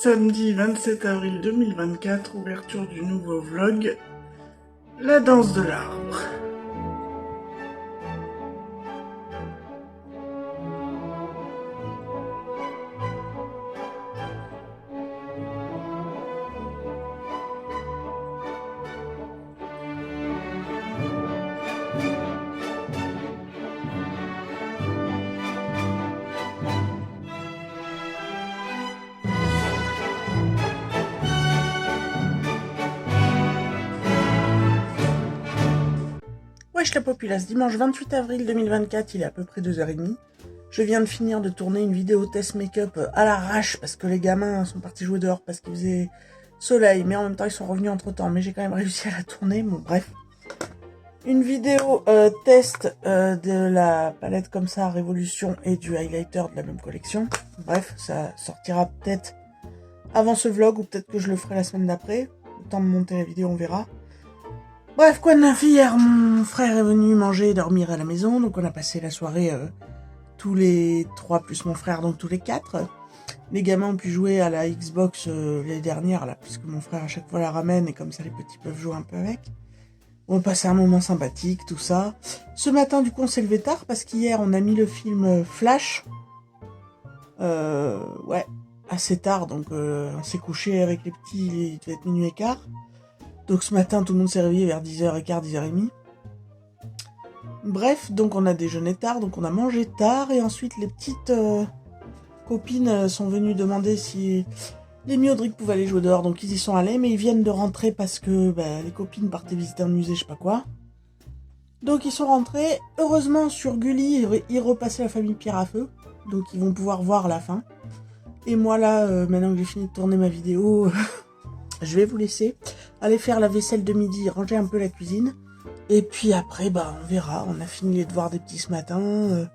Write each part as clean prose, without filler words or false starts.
Samedi 27 avril 2024, ouverture du nouveau vlog, la danse de l'arbre. Wesh la populace, dimanche 28 avril 2024, il est à peu près 2h30. Je viens de finir de tourner une vidéo test make-up à l'arrache parce que les gamins sont partis jouer dehors parce qu'il faisait soleil, mais en même temps ils sont revenus entre temps, mais j'ai quand même réussi à la tourner, bon bref. Une vidéo test de la palette comme ça, Révolution, et du highlighter de la même collection. Bref, ça sortira peut-être avant ce vlog ou peut-être que je le ferai la semaine d'après. Le temps de monter la vidéo, on verra. Bref, quoi de neuf, hier, mon frère est venu manger et dormir à la maison, donc on a passé la soirée tous les 3 plus mon frère, donc tous les 4. Les gamins ont pu jouer à la Xbox l'année dernière, là, puisque mon frère à chaque fois la ramène et comme ça les petits peuvent jouer un peu avec. On passait un moment sympathique, tout ça. Ce matin, du coup, on s'est levé tard parce qu'hier, on a mis le film Flash. Ouais, assez tard, donc on s'est couché avec les petits, il devait être minuit et quart. Donc ce matin, tout le monde s'est réveillé vers 10h15, 10h30. Bref, donc on a déjeuné tard, donc on a mangé tard. Et ensuite, les petites copines sont venues demander si les Miaudric pouvaient aller jouer dehors. Donc ils y sont allés, mais ils viennent de rentrer parce que les copines partaient visiter un musée, je sais pas quoi. Donc ils sont rentrés. Heureusement, sur Gulli, ils repassaient la famille Pierre à Feu. Donc ils vont pouvoir voir la fin. Et moi là, maintenant que j'ai fini de tourner ma vidéo... Je vais vous laisser aller faire la vaisselle de midi, ranger un peu la cuisine. Et puis après, on verra. On a fini les devoirs des petits ce matin.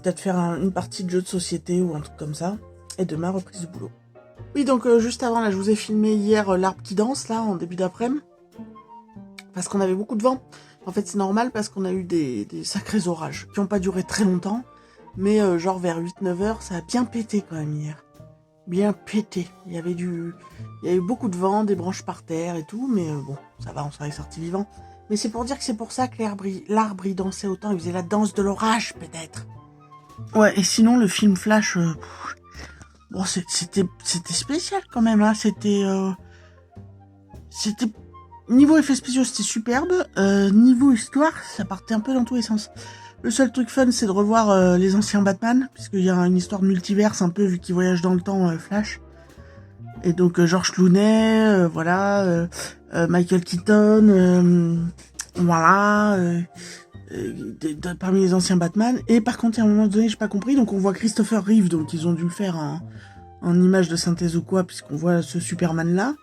Peut-être faire une partie de jeu de société ou un truc comme ça. Et demain, reprise du boulot. Oui, donc juste avant, là, je vous ai filmé hier l'arbre qui danse, là, en début d'après-midi. Parce qu'on avait beaucoup de vent. En fait, c'est normal parce qu'on a eu des sacrés orages qui n'ont pas duré très longtemps. Mais genre vers 8-9 heures, ça a bien pété quand même hier. Bien pété. Il y avait eu beaucoup de vent, des branches par terre et tout, mais bon, ça va, on s'en est sorti vivant. Mais c'est pour dire que c'est pour ça que l'arbre il dansait autant, il faisait la danse de l'orage peut-être. Ouais, et sinon le film Flash, bon c'était spécial quand même, hein. C'était niveau effets spéciaux c'était superbe, niveau histoire ça partait un peu dans tous les sens. Le seul truc fun, c'est de revoir les anciens Batman, puisqu'il y a une histoire de multiverse un peu, vu qu'il voyage dans le temps, Flash. Et donc, George Clooney, voilà, Michael Keaton, voilà, parmi les anciens Batman. Et par contre, à un moment donné, j'ai pas compris, donc on voit Christopher Reeve, donc ils ont dû le faire en image de synthèse ou quoi, puisqu'on voit ce Superman-là.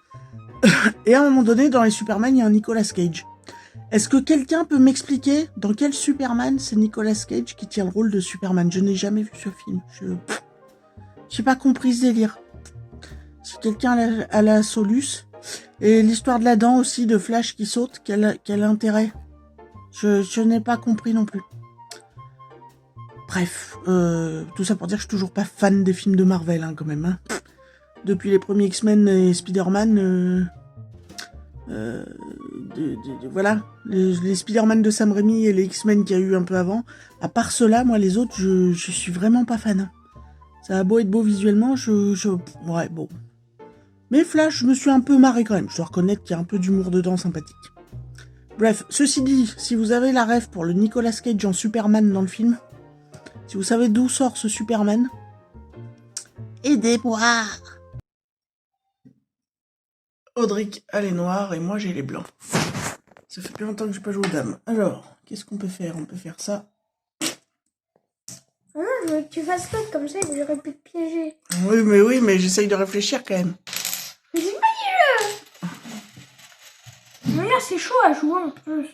Et à un moment donné, dans les Superman, il y a un Nicolas Cage. Est-ce que quelqu'un peut m'expliquer dans quel Superman c'est Nicolas Cage qui tient le rôle de Superman? Je n'ai jamais vu ce film. J'ai pas compris ce délire. Si quelqu'un a la soluce. Et l'histoire de la dent aussi, de Flash qui saute, quel intérêt? Je n'ai pas compris non plus. Bref, tout ça pour dire que je suis toujours pas fan des films de Marvel, hein, quand même. Hein. Depuis les premiers X-Men et Spider-Man... voilà, les Spider-Man de Sam Raimi et les X-Men qu'il y a eu un peu avant. À part cela, moi les autres, je suis vraiment pas fan. Ça a beau être beau visuellement, ouais, bon. Mais Flash, je me suis un peu marré quand même. Je dois reconnaître qu'il y a un peu d'humour dedans sympathique. Bref, ceci dit, si vous avez la ref pour le Nicolas Cage en Superman dans le film, si vous savez d'où sort ce Superman, aidez-moi. Audric a les noirs et moi j'ai les blancs. Ça fait plus longtemps que j'ai pas joué aux dames. Alors, qu'est-ce qu'on peut faire? On peut faire ça. Ah, je veux que tu fasses ça comme ça, j'aurais pu te piéger. Oui, mais j'essaye de réfléchir quand même. Mais c'est pas du jeu. Mais là, c'est chaud à jouer en plus.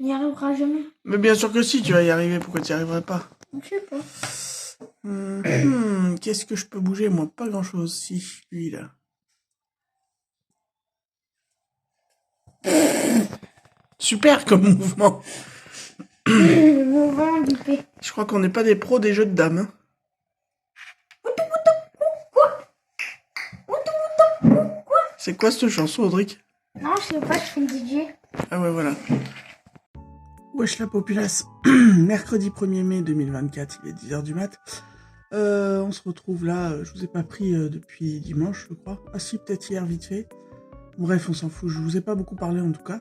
Il n'y arrivera jamais. Mais bien sûr que si, tu vas y arriver. Pourquoi tu n'y arriverais pas? Je sais pas. Qu'est-ce que je peux bouger? Moi, pas grand-chose. Si, lui, là. Super comme mouvement. Le mouvement du P. Je crois qu'on n'est pas des pros des jeux de dames. Hein. C'est quoi cette chanson, Audric? Non, je sais pas, je fais une DJ. Ah ouais, voilà. Wesh la populace. Mercredi 1er mai 2024, il est 10h du mat. On se retrouve là, je vous ai pas pris depuis dimanche, je crois. Ah si, peut-être hier, vite fait. Bref, on s'en fout, je vous ai pas beaucoup parlé en tout cas.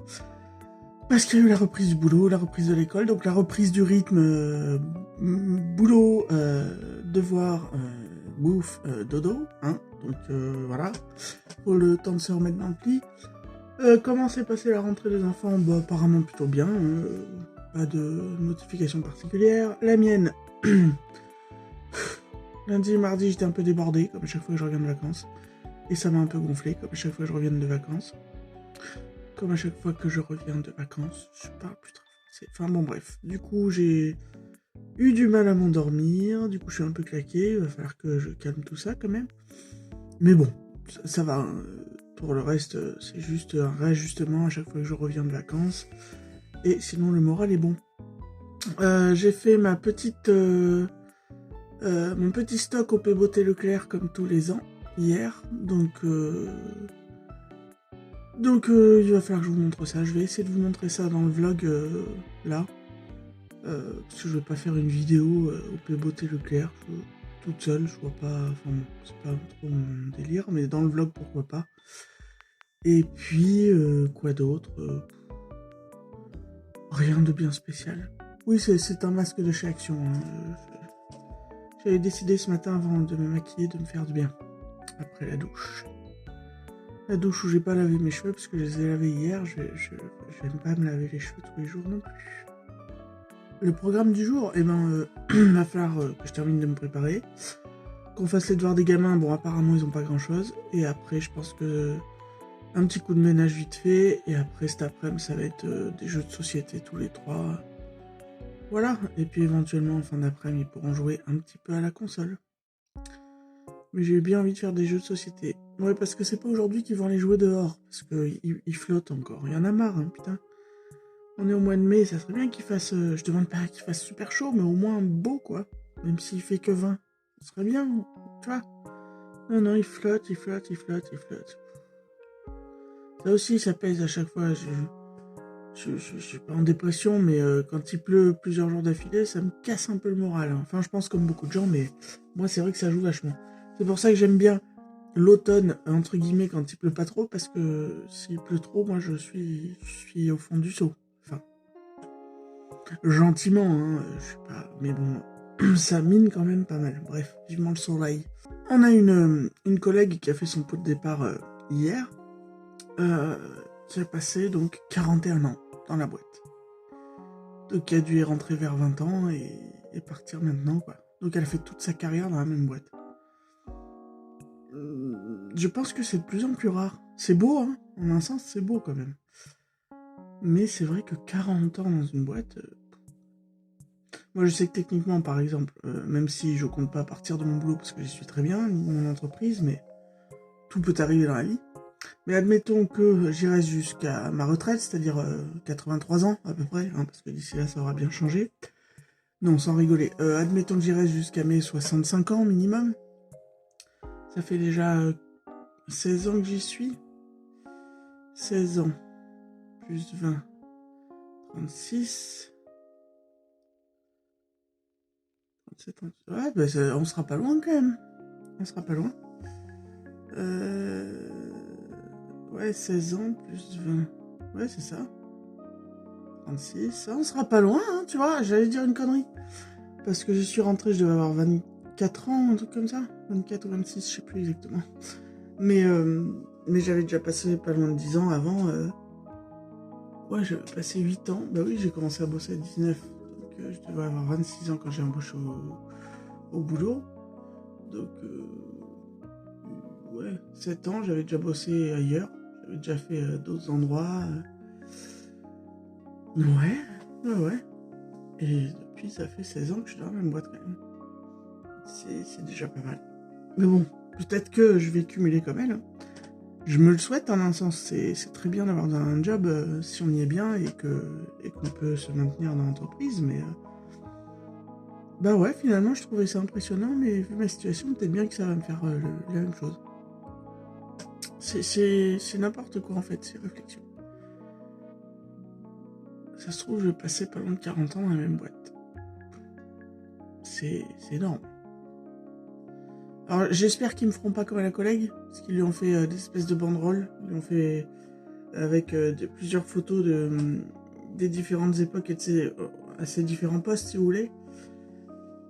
Parce qu'il y a eu la reprise du boulot, la reprise de l'école, donc la reprise du rythme boulot, devoir, bouffe, dodo, hein. Donc voilà, faut le temps de se remettre dans le pli. Comment s'est passée la rentrée des enfants? Bah apparemment plutôt bien, pas de notification particulière. La mienne, lundi et mardi j'étais un peu débordé, comme à chaque fois que je reviens de vacances. Et ça m'a un peu gonflé, comme à chaque fois que je reviens de vacances. Comme à chaque fois que je reviens de vacances, je parle plus très français. Enfin bon bref, du coup j'ai eu du mal à m'endormir, du coup je suis un peu claqué, il va falloir que je calme tout ça quand même. Mais bon, ça va, hein. Pour le reste c'est juste un réajustement à chaque fois que je reviens de vacances. Et sinon le moral est bon. J'ai fait ma petite, mon petit stock au P-Beauté Leclerc comme tous les ans, hier, donc il va falloir que je vous montre ça. Je vais essayer de vous montrer ça dans le vlog là. Parce que je vais pas faire une vidéo au P-Beauté Leclerc. Toute seule, je vois pas. Enfin, c'est pas trop mon délire, mais dans le vlog, pourquoi pas. Et puis, quoi d'autre rien de bien spécial. Oui, c'est un masque de chez Action. Hein. J'avais décidé ce matin avant de me maquiller de me faire du bien. Après la douche. La douche où j'ai pas lavé mes cheveux parce que je les ai lavés hier, j'aime pas me laver les cheveux tous les jours non plus. Le programme du jour, eh ben, va falloir que je termine de me préparer, qu'on fasse les devoirs des gamins, bon apparemment ils ont pas grand chose, et après je pense que un petit coup de ménage vite fait, et après cet après-midi ça va être des jeux de société tous les trois. Voilà, et puis éventuellement en fin d'après-midi ils pourront jouer un petit peu à la console. Mais j'ai bien envie de faire des jeux de société. Ouais, parce que c'est pas aujourd'hui qu'ils vont aller jouer dehors. Parce qu'ils flottent encore. Il y en a marre, hein, putain. On est au mois de mai, ça serait bien qu'il fasse... je demande pas qu'il fasse super chaud, mais au moins beau, quoi. Même s'il fait que 20. Ça serait bien, tu vois. Non, il flotte. Ça aussi, ça pèse à chaque fois. Je suis pas en dépression, mais quand il pleut plusieurs jours d'affilée, ça me casse un peu le moral. Hein. Enfin, je pense comme beaucoup de gens, mais moi, c'est vrai que ça joue vachement. C'est pour ça que j'aime bien l'automne, entre guillemets, quand il pleut pas trop, parce que s'il pleut trop, moi, je suis au fond du seau. Enfin, gentiment, hein, je sais pas, mais bon, ça mine quand même pas mal. Bref, vivement le soleil. On a une collègue qui a fait son pot de départ hier, qui a passé donc 41 ans dans la boîte. Donc qui a dû y rentrer vers 20 ans et partir maintenant, quoi. Donc elle a fait toute sa carrière dans la même boîte. Je pense que c'est de plus en plus rare. C'est beau, hein. En un sens, c'est beau quand même. Mais c'est vrai que 40 ans dans une boîte... Moi, je sais que techniquement, par exemple, même si je compte pas partir de mon boulot parce que j'y suis très bien, mon entreprise, mais tout peut arriver dans la vie. Mais admettons que j'y reste jusqu'à ma retraite, c'est-à-dire 83 ans à peu près, hein, parce que d'ici là, ça aura bien changé. Non, sans rigoler. Admettons que j'y reste jusqu'à mes 65 ans minimum. Ça fait déjà 16 ans que j'y suis. 16 ans, plus 20, 36, 37 ans. Ouais, bah on sera pas loin quand même. On sera pas loin. Ouais, 16 ans, plus 20. Ouais, c'est ça. 36, on sera pas loin, hein, tu vois, j'allais dire une connerie. Parce que je suis rentré, je devais avoir 24 ans, un truc comme ça. 24 ou 26, je sais plus exactement. Mais j'avais déjà passé pas loin de 10 ans avant. Ouais, j'avais passé 8 ans. Bah oui, j'ai commencé à bosser à 19. Donc je devais avoir 26 ans quand j'ai embauché au boulot. Donc, ouais, 7 ans, j'avais déjà bossé ailleurs. J'avais déjà fait d'autres endroits. Ouais. Et depuis, ça fait 16 ans que je suis dans la même boîte quand même. C'est déjà pas mal. Mais bon, peut-être que je vais cumuler comme elle. Hein. Je me le souhaite en un sens. C'est très bien d'avoir un job si on y est bien et qu'on peut se maintenir dans l'entreprise. Mais bah ouais, finalement, je trouvais ça impressionnant. Mais vu ma situation, peut-être bien que ça va me faire la même chose. C'est n'importe quoi en fait, ces réflexions. Ça se trouve, je vais passer pas loin de 40 ans dans la même boîte. C'est énorme. Alors j'espère qu'ils me feront pas comme à la collègue, parce qu'ils lui ont fait des espèces de banderoles. Ils lui ont fait avec plusieurs photos des différentes époques et de à ces différents postes, si vous voulez.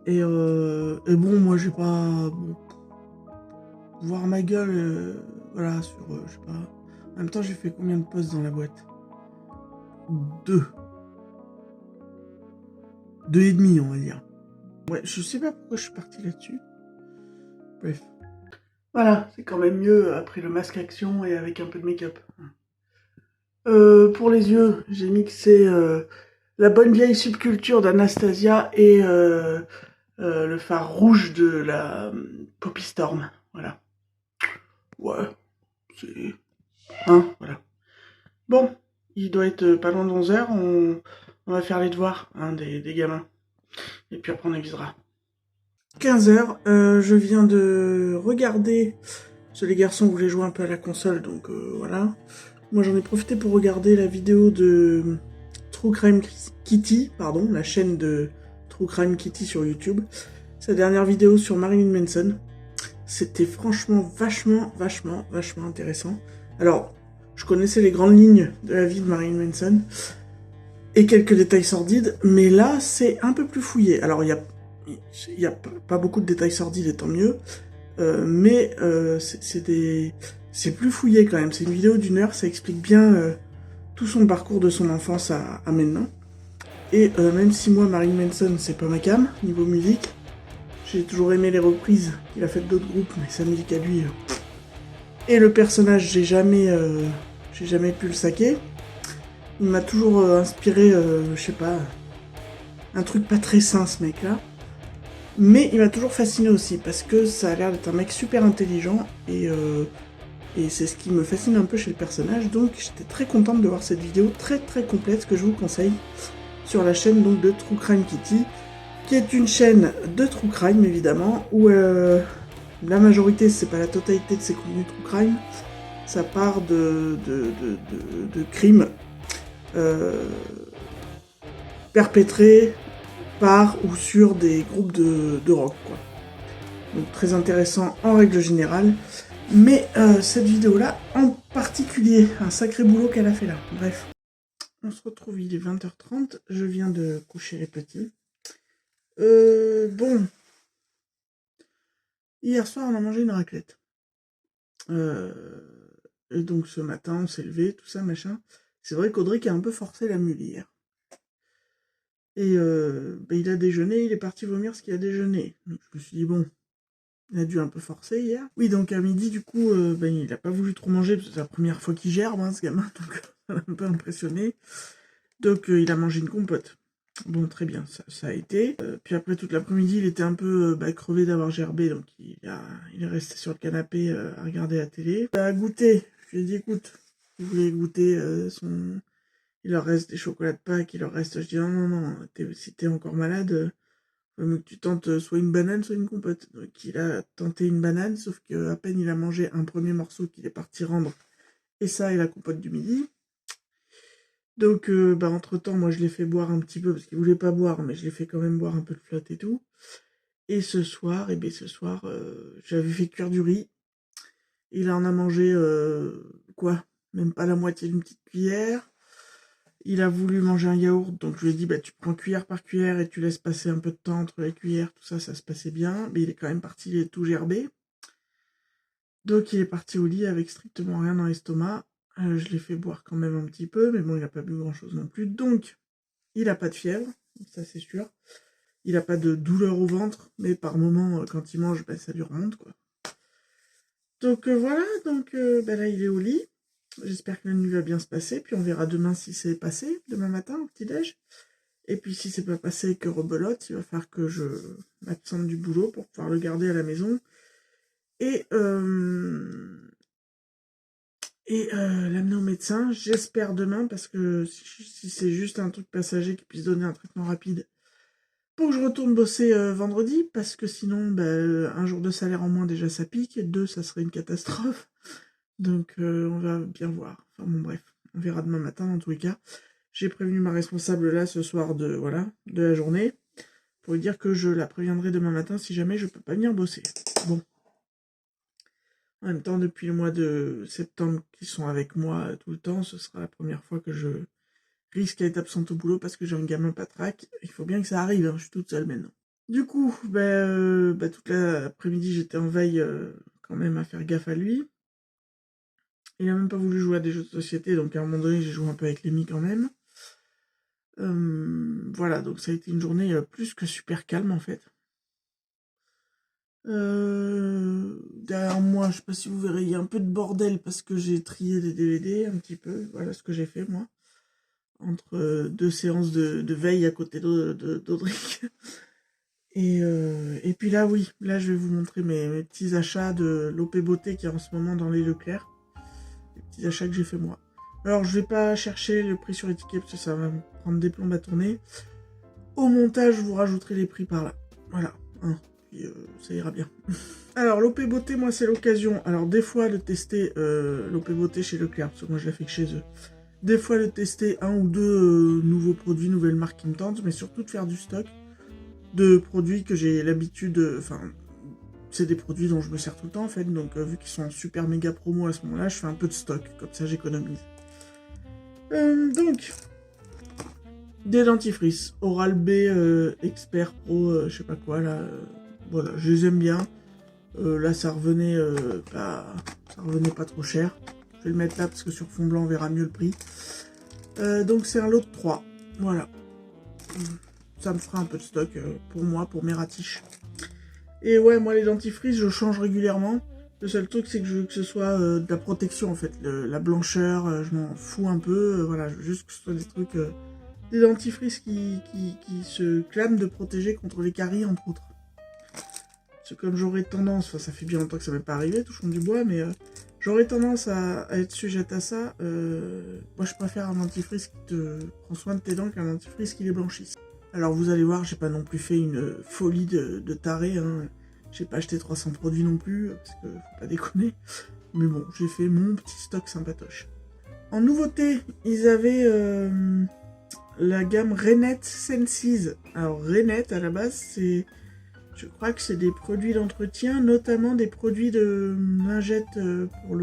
Et bon, moi j'ai pas... Bon, voir ma gueule, voilà, sur, je sais pas... En même temps, j'ai fait combien de postes dans la boîte? 2. 2 et demi, on va dire. Ouais, je sais pas pourquoi je suis parti là-dessus. Bref. Voilà, c'est quand même mieux après le masque action et avec un peu de make-up. Pour les yeux, j'ai mixé la bonne vieille subculture d'Anastasia et le fard rouge de la Poppy Storm. Voilà. Ouais, c'est... Hein, voilà. Bon, il doit être pas loin de 11h, on va faire les devoirs hein, des gamins. Et puis après on avisera. 15h, je viens de regarder, parce que les garçons voulaient jouer un peu à la console, donc voilà. Moi j'en ai profité pour regarder la vidéo de True Crime Kitty, pardon, la chaîne de True Crime Kitty sur YouTube. Sa dernière vidéo sur Marilyn Manson. C'était franchement vachement intéressant. Alors, je connaissais les grandes lignes de la vie de Marilyn Manson et quelques détails sordides, mais là c'est un peu plus fouillé. Alors il y a pas beaucoup de détails sordides et tant mieux, mais c'est plus fouillé quand même. C'est une vidéo d'1 heure, ça explique bien tout son parcours de son enfance à maintenant. Et même si moi Marilyn Manson c'est pas ma came niveau musique, j'ai toujours aimé les reprises qu'il a faites d'autres groupes, mais sa musique à lui. Et le personnage, j'ai jamais pu le saquer. Il m'a toujours inspiré, je sais pas, un truc pas très sain ce mec-là. Mais il m'a toujours fasciné aussi, parce que ça a l'air d'être un mec super intelligent, et c'est ce qui me fascine un peu chez le personnage. Donc j'étais très contente de voir cette vidéo très complète que je vous conseille sur la chaîne donc de True Crime Kitty, qui est une chaîne de True Crime évidemment, où la majorité, c'est pas la totalité de ses contenus True Crime, ça part de crimes perpétrés par ou sur des groupes de rock, quoi. Donc très intéressant en règle générale, mais cette vidéo-là en particulier, un sacré boulot qu'elle a fait là. Bref, on se retrouve, il est 20h30, je viens de coucher les petits. Bon, hier soir on a mangé une raclette. Et donc ce matin on s'est levé, tout ça, machin. C'est vrai qu'Audric a un peu forcé la mule hier. Et il a déjeuné, il est parti vomir ce qu'il a déjeuné. Donc je me suis dit bon, il a dû un peu forcer hier. Oui, donc à midi du coup, il a pas voulu trop manger, parce que c'est la première fois qu'il gerbe, hein, ce gamin, donc ça m'a un peu impressionné. Donc il a mangé une compote. Bon, très bien, ça a été. Puis après, toute l'après-midi, il était un peu crevé d'avoir gerbé, donc il est resté sur le canapé à regarder la télé. Il a goûté. Je lui ai dit, écoute, vous voulez goûter il leur reste des chocolats de Pâques, il leur reste... Je dis, non, si t'es encore malade, faut que tu tentes soit une banane, soit une compote. Donc il a tenté une banane, sauf que à peine il a mangé un premier morceau qu'il est parti rendre, et ça et la compote du midi. Donc, entre-temps, moi, je l'ai fait boire un petit peu, parce qu'il voulait pas boire, mais je l'ai fait quand même boire un peu de flotte et tout. Et ce soir, j'avais fait cuire du riz. Il en a mangé, même pas la moitié d'une petite cuillère. Il a voulu manger un yaourt, donc je lui ai dit, tu prends cuillère par cuillère et tu laisses passer un peu de temps entre les cuillères, tout ça, ça se passait bien. Mais il est quand même parti, il est tout gerbé. Donc, il est parti au lit avec strictement rien dans l'estomac. Je l'ai fait boire quand même un petit peu, mais bon, il n'a pas bu grand-chose non plus. Donc, il n'a pas de fièvre, ça c'est sûr. Il n'a pas de douleur au ventre, mais par moment, quand il mange, ça lui remonte, quoi. Donc voilà, là, il est au lit. J'espère que la nuit va bien se passer, puis on verra demain si c'est passé, demain matin, au petit-déj. Et puis si c'est pas passé, que rebelote, il va falloir que je m'absente du boulot pour pouvoir le garder à la maison. Et l'amener au médecin, j'espère demain, parce que si c'est juste un truc passager qui puisse donner un traitement rapide, pour que je retourne bosser vendredi, parce que sinon, un jour de salaire en moins, déjà, ça pique, et 2, ça serait une catastrophe. Donc on va bien voir. Enfin bon bref, on verra demain matin dans tous les cas. J'ai prévenu ma responsable là ce soir de la journée pour lui dire que je la préviendrai demain matin si jamais je peux pas venir bosser. Bon. En même temps, depuis le mois de septembre qu'ils sont avec moi tout le temps, ce sera la première fois que je risque à être absente au boulot parce que j'ai un gamin patraque. Il faut bien que ça arrive, hein, je suis toute seule maintenant. Du coup, toute l'après-midi, j'étais en veille quand même à faire gaffe à lui. Il a même pas voulu jouer à des jeux de société, donc à un moment donné, j'ai joué un peu avec Lémi quand même. Voilà, donc ça a été une journée plus que super calme en fait. Derrière moi, je sais pas si vous verrez, il y a un peu de bordel parce que j'ai trié des DVD un petit peu. Voilà ce que j'ai fait moi. Entre deux séances de veille à côté d'Audric. Et puis là, oui, là je vais vous montrer mes petits achats de l'OP Beauté qui est en ce moment dans les Leclerc. Les petits achats que j'ai fait moi. Alors je vais pas chercher le prix sur étiquette parce que ça va me prendre des plombs à tourner. Au montage, je vous rajouterai les prix par là. Voilà, hein. Puis ça ira bien. Alors l'OP Beauté, moi c'est l'occasion, alors des fois de tester l'OP Beauté chez Leclerc, parce que moi je la fais que chez eux. Des fois de tester un ou deux nouveaux produits, nouvelles marques qui me tentent, mais surtout de faire du stock de produits que j'ai l'habitude, enfin, c'est des produits dont je me sers tout le temps en fait, donc vu qu'ils sont en super méga promo à ce moment-là, je fais un peu de stock, comme ça j'économise. Donc, des dentifrices, Oral-B Expert Pro, je sais pas quoi là, voilà, je les aime bien. Là ça revenait pas trop cher. Je vais le mettre là parce que sur fond blanc on verra mieux le prix. Donc c'est un lot de 3, voilà. Ça me fera un peu de stock pour moi, pour mes ratiches. Et ouais, moi les dentifrices, je change régulièrement. Le seul truc, c'est que je veux que ce soit de la protection, en fait. La blancheur, je m'en fous un peu. Voilà, je veux juste que ce soit des trucs... des dentifrices qui se clament de protéger contre les caries, entre autres. C'est comme j'aurais tendance... Enfin, ça fait bien longtemps que ça m'est pas arrivé, touchons du bois, mais... j'aurais tendance à être sujette à ça. Moi, je préfère un dentifrice qui te prend soin de tes dents qu'un dentifrice qui les blanchisse. Alors vous allez voir, j'ai pas non plus fait une folie de taré, hein. J'ai pas acheté 300 produits non plus, parce que faut pas déconner. Mais bon, j'ai fait mon petit stock sympatoche. En nouveauté, ils avaient la gamme Renette Senses. Alors Renette, à la base, c'est... Je crois que c'est des produits d'entretien, notamment des produits de lingettes pour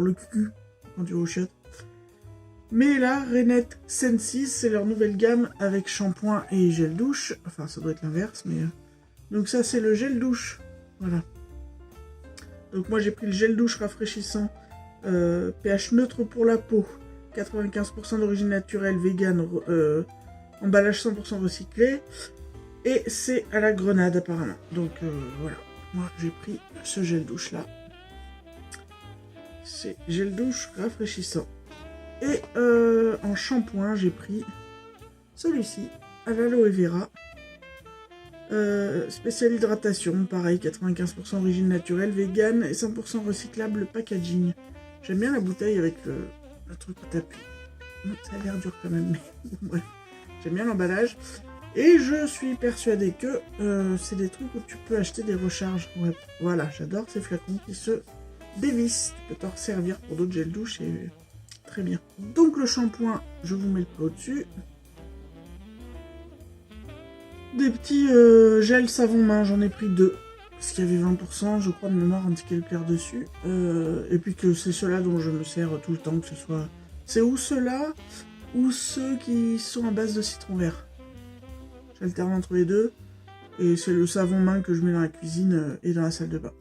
le cul, quand tu rechottes. Mais là, Renette Senses, c'est leur nouvelle gamme avec shampoing et gel douche. Enfin, ça doit être l'inverse, mais... Donc ça, c'est le gel douche. Voilà. Donc moi, j'ai pris le gel douche rafraîchissant. pH neutre pour la peau. 95% d'origine naturelle, vegan. Emballage 100% recyclé. Et c'est à la grenade, apparemment. Donc voilà. Moi, j'ai pris ce gel douche là. C'est gel douche rafraîchissant. Et en shampoing, j'ai pris celui-ci, à l'aloe vera. Spécial hydratation, pareil, 95% origine naturelle, vegan et 100% recyclable packaging. J'aime bien la bouteille avec le truc au tapis. Ça a l'air dur quand même, mais bref. J'aime bien l'emballage. Et je suis persuadée que c'est des trucs où tu peux acheter des recharges. Ouais, voilà, j'adore ces flacons qui se dévissent. Tu peux t'en servir pour d'autres gels douche et... Très bien. Donc le shampoing, je vous mets le prix au-dessus. Des petits gels savon main, j'en ai pris 2. Parce qu'il y avait 20%, je crois, de mémoire anti-calcaire dessus. Et puis que c'est ceux-là dont je me sers tout le temps, que ce soit... C'est ou ceux-là, ou ceux qui sont à base de citron vert. J'alterne entre les deux. Et c'est le savon main que je mets dans la cuisine et dans la salle de bain.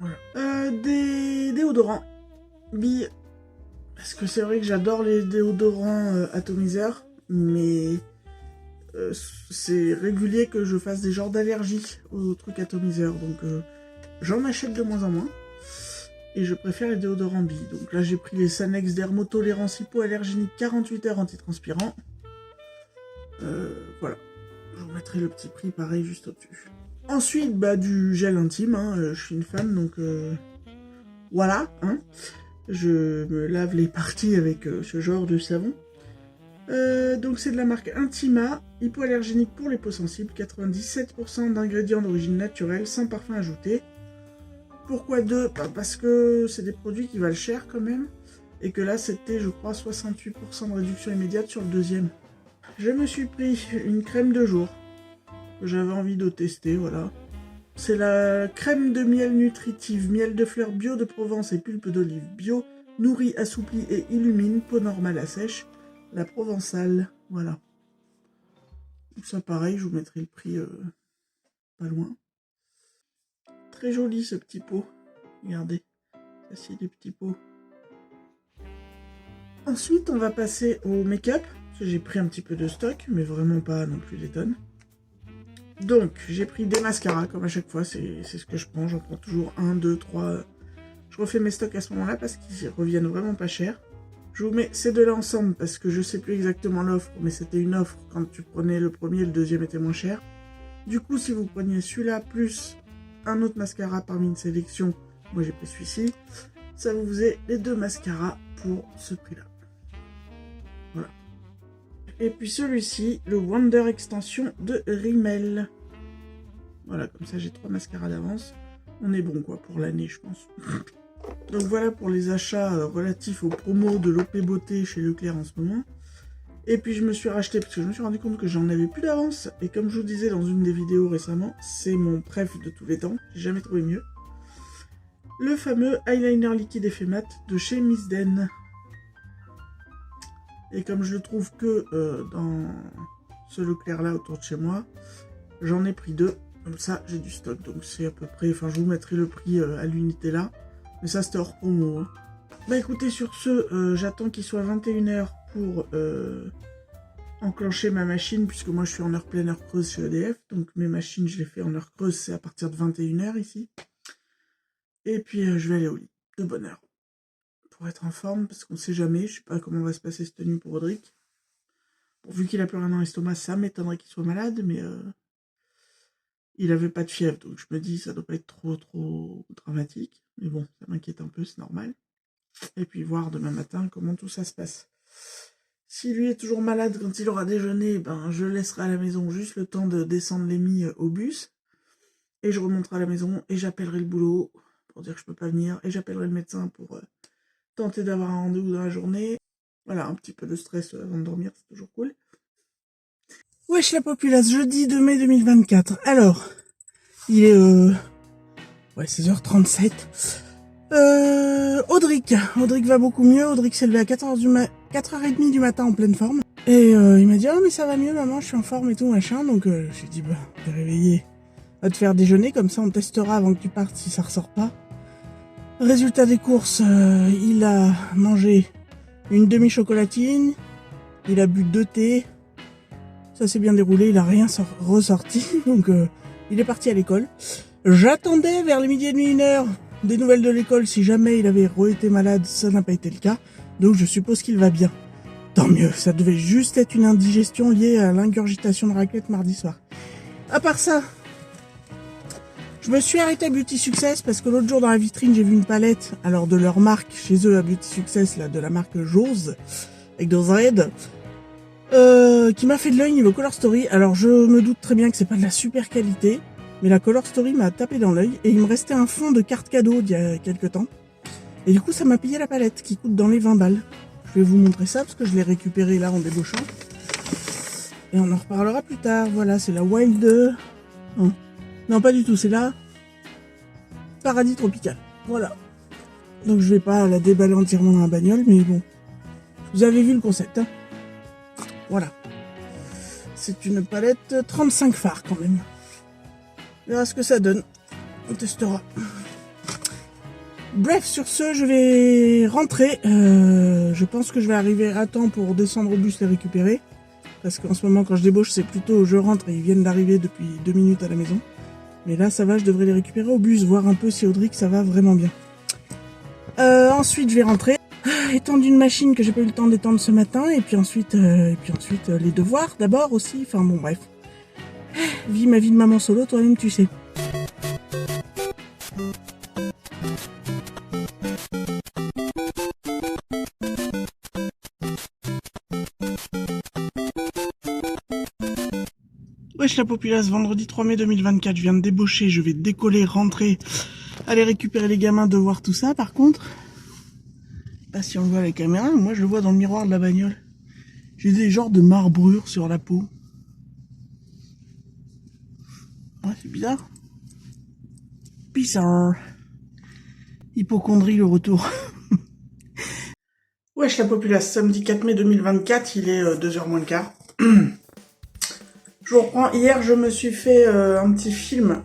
Voilà. Des déodorants. Billes. Parce que c'est vrai que j'adore les déodorants atomiseurs, mais c'est régulier que je fasse des genres d'allergie aux trucs atomiseurs. Donc j'en achète de moins en moins. Et je préfère les déodorants billes. Donc là j'ai pris les Sanex Dermotolérance hypoallergénique 48 heures antitranspirant. Voilà. Je vous mettrai le petit prix pareil juste au-dessus. Ensuite, du gel intime. Hein, je suis une fan, donc voilà. Hein. Je me lave les parties avec ce genre de savon. Donc c'est de la marque Intima, hypoallergénique pour les peaux sensibles, 97% d'ingrédients d'origine naturelle, sans parfum ajouté. Pourquoi 2? Parce que c'est des produits qui valent cher quand même. Et que là, c'était, je crois, 68% de réduction immédiate sur le deuxième. Je me suis pris une crème de jour. Que j'avais envie de tester, voilà. C'est la crème de miel nutritive. Miel de fleurs bio de Provence et pulpe d'olive bio. Nourrit, assouplit et illumine. Peau normale à sèche. La Provençale, voilà. Ça pareil, je vous mettrai le prix pas loin. Très joli ce petit pot. Regardez, ça c'est des petits pots. Ensuite, on va passer au make-up. J'ai pris un petit peu de stock, mais vraiment pas non plus des tonnes. Donc, j'ai pris des mascaras, comme à chaque fois, c'est ce que je prends. J'en prends toujours 1, 2, 3. Je refais mes stocks à ce moment-là parce qu'ils reviennent vraiment pas cher. Je vous mets ces deux-là ensemble parce que je sais plus exactement l'offre, mais c'était une offre quand tu prenais le premier, le deuxième était moins cher. Du coup, si vous preniez celui-là plus un autre mascara parmi une sélection, moi j'ai pris celui-ci, ça vous faisait les deux mascaras pour ce prix-là. Voilà. Et puis celui-ci, le Wonder Extension de Rimmel. Voilà, comme ça j'ai 3 mascaras d'avance. On est bon quoi pour l'année, je pense. Donc voilà pour les achats relatifs aux promos de l'OP Beauté chez Leclerc en ce moment. Et puis je me suis racheté parce que je me suis rendu compte que j'en avais plus d'avance. Et comme je vous disais dans une des vidéos récemment, c'est mon préf de tous les temps. J'ai jamais trouvé mieux. Le fameux eyeliner liquide effet mat de chez Miss Den. Et comme je le trouve que dans ce Leclerc là autour de chez moi, j'en ai pris 2. Comme ça j'ai du stock. Donc c'est à peu près, enfin je vous mettrai le prix à l'unité là. Mais ça c'était hors promo. Hein. Bah écoutez, sur ce, j'attends qu'il soit 21 h pour enclencher ma machine, puisque moi je suis en heure pleine, heure creuse chez EDF. Donc mes machines, je les fais en heure creuse, c'est à partir de 21 h ici. Et puis je vais aller au lit, de bonne heure. Pour être en forme, parce qu'on sait jamais, je sais pas comment va se passer cette nuit pour Audric. Bon, vu qu'il a plus rien dans l'estomac, ça m'étonnerait qu'il soit malade, mais il avait pas de fièvre, donc je me dis ça doit pas être trop dramatique. Mais bon, ça m'inquiète un peu, c'est normal. Et puis voir demain matin comment tout ça se passe. Si lui est toujours malade quand il aura déjeuné, ben je le laisserai à la maison juste le temps de descendre Lémi au bus. Et je remonterai à la maison et j'appellerai le boulot pour dire que je peux pas venir. Et j'appellerai le médecin pour tenter d'avoir un rendez-vous dans la journée. Voilà, un petit peu de stress avant de dormir, c'est toujours cool. Wesh la populace, jeudi 2 mai 2024. Alors, il est 16h37. Audric va beaucoup mieux. Audric s'est levé à 4h30 du matin en pleine forme. Et il m'a dit, oh mais ça va mieux maman, je suis en forme et tout machin. Donc j'ai dit, bah t'es réveillé, va te faire déjeuner, comme ça on testera avant que tu partes si ça ressort pas. Résultat des courses, il a mangé une demi-chocolatine, il a bu 2 thés, ça s'est bien déroulé, il a rien ressorti, donc il est parti à l'école. J'attendais vers les midi et demi, 1h, des nouvelles de l'école, si jamais il avait été malade, ça n'a pas été le cas, donc je suppose qu'il va bien. Tant mieux, ça devait juste être une indigestion liée à l'ingurgitation de raclette mardi soir. À part ça, je me suis arrêté à Beauty Success parce que l'autre jour dans la vitrine j'ai vu une palette, alors de leur marque, chez eux à Beauty Success, là, de la marque Jose, avec deux Z, qui m'a fait de l'œil niveau Color Story. Alors je me doute très bien que c'est pas de la super qualité, mais la Color Story m'a tapé dans l'œil et il me restait un fond de carte cadeau d'il y a quelques temps. Et du coup ça m'a payé la palette qui coûte dans les 20 balles. Je vais vous montrer ça parce que je l'ai récupéré là en débauchant. Et on en reparlera plus tard. Voilà, c'est la Wild... Non, pas du tout, c'est là. Paradis tropical. Voilà. Donc je vais pas la déballer entièrement dans la bagnole, mais bon. Vous avez vu le concept, hein. Voilà. C'est une palette 35 fards quand même. On verra ce que ça donne. On testera. Bref, sur ce, je vais rentrer. Je pense que je vais arriver à temps pour descendre au bus les récupérer. Parce qu'en ce moment, quand je débauche, c'est plutôt je rentre et ils viennent d'arriver depuis 2 minutes à la maison. Mais là, ça va, je devrais les récupérer au bus, voir un peu si Audric, ça va vraiment bien. Ensuite, je vais rentrer, étendre une machine que j'ai pas eu le temps d'étendre ce matin, et puis ensuite les devoirs d'abord aussi. Enfin bon, bref. Vis ma vie de maman solo, toi-même, tu sais. Wesh la populace, vendredi 3 mai 2024, je viens de débaucher, je vais décoller, rentrer aller récupérer les gamins de voir tout ça. Par contre, je sais pas si on le voit à la caméra, mais moi je le vois dans le miroir de la bagnole. J'ai des genres de marbrures sur la peau. Ouais, c'est bizarre. Bizarre. Hypocondrie, le retour. Wesh la populace, samedi 4 mai 2024, il est 2h moins le quart. Je vous reprends. Hier, je me suis fait un petit film,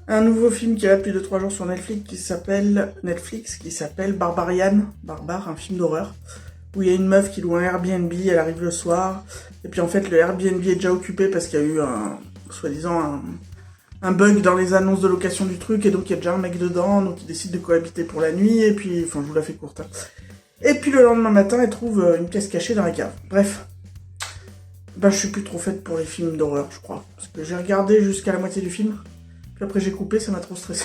un nouveau film qui est là depuis 2-3 jours sur Netflix qui s'appelle Barbarian, Barbare, un film d'horreur, où il y a une meuf qui loue un Airbnb, elle arrive le soir, et puis en fait le Airbnb est déjà occupé parce qu'il y a eu soi-disant un bug dans les annonces de location du truc, et donc il y a déjà un mec dedans, donc il décide de cohabiter pour la nuit, et puis, enfin je vous la fais courte. Hein. Et puis le lendemain matin, elle trouve une pièce cachée dans la cave. Bref. Ben je suis plus trop faite pour les films d'horreur, je crois. Parce que j'ai regardé jusqu'à la moitié du film, puis après j'ai coupé, ça m'a trop stressé.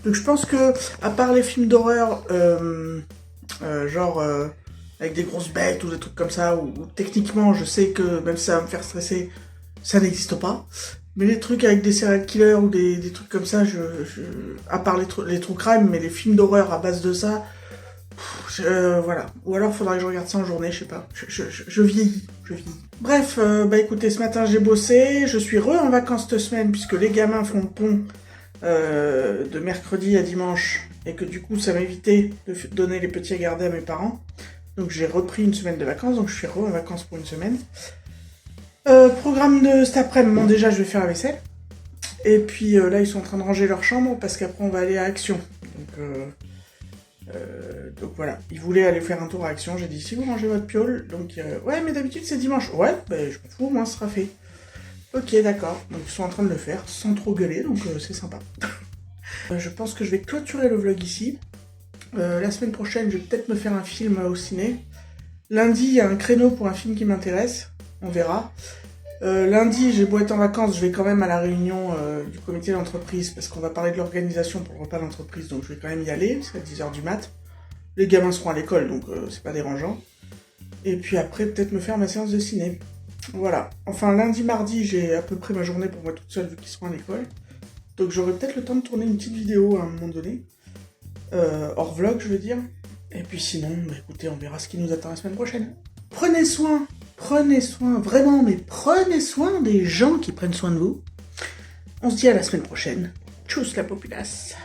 Donc je pense que, à part les films d'horreur, avec des grosses bêtes ou des trucs comme ça, où techniquement je sais que même si ça va me faire stresser, ça n'existe pas. Mais les trucs avec des serial killers ou des trucs comme ça, à part les true crime, mais les films d'horreur à base de ça, voilà. Ou alors faudrait que je regarde ça en journée, je sais pas. Je vieillis, je vieillis. Bref, bah écoutez, ce matin j'ai bossé, je suis en vacances cette semaine puisque les gamins font le pont de mercredi à dimanche et que du coup ça m'évitait de donner les petits à garder à mes parents. Donc j'ai repris une semaine de vacances, donc je suis en vacances pour une semaine. Programme de cet après-midi, bon, déjà je vais faire la vaisselle. Et puis là ils sont en train de ranger leur chambre parce qu'après on va aller à Action. Donc voilà, ils voulaient aller faire un tour à Action, j'ai dit si vous rangez votre piole, donc ouais mais d'habitude c'est dimanche, ouais ben je m'en fous, au moins ce sera fait. Ok d'accord, donc ils sont en train de le faire sans trop gueuler, donc c'est sympa. Je pense que je vais clôturer le vlog ici. La semaine prochaine je vais peut-être me faire un film au ciné. Lundi il y a un créneau pour un film qui m'intéresse, on verra. Lundi, j'ai beau être en vacances, je vais quand même à la réunion du comité d'entreprise parce qu'on va parler de l'organisation pour le repas d'entreprise, donc je vais quand même y aller, c'est à 10h du mat. Les gamins seront à l'école, donc c'est pas dérangeant. Et puis après, peut-être me faire ma séance de ciné. Voilà. Enfin, lundi, mardi, j'ai à peu près ma journée pour moi toute seule vu qu'ils seront à l'école. Donc j'aurai peut-être le temps de tourner une petite vidéo à un moment donné. Hors vlog, je veux dire. Et puis sinon, bah, écoutez, on verra ce qui nous attend la semaine prochaine. Prenez soin, vraiment, mais prenez soin des gens qui prennent soin de vous. On se dit à la semaine prochaine. Tchuss la populace.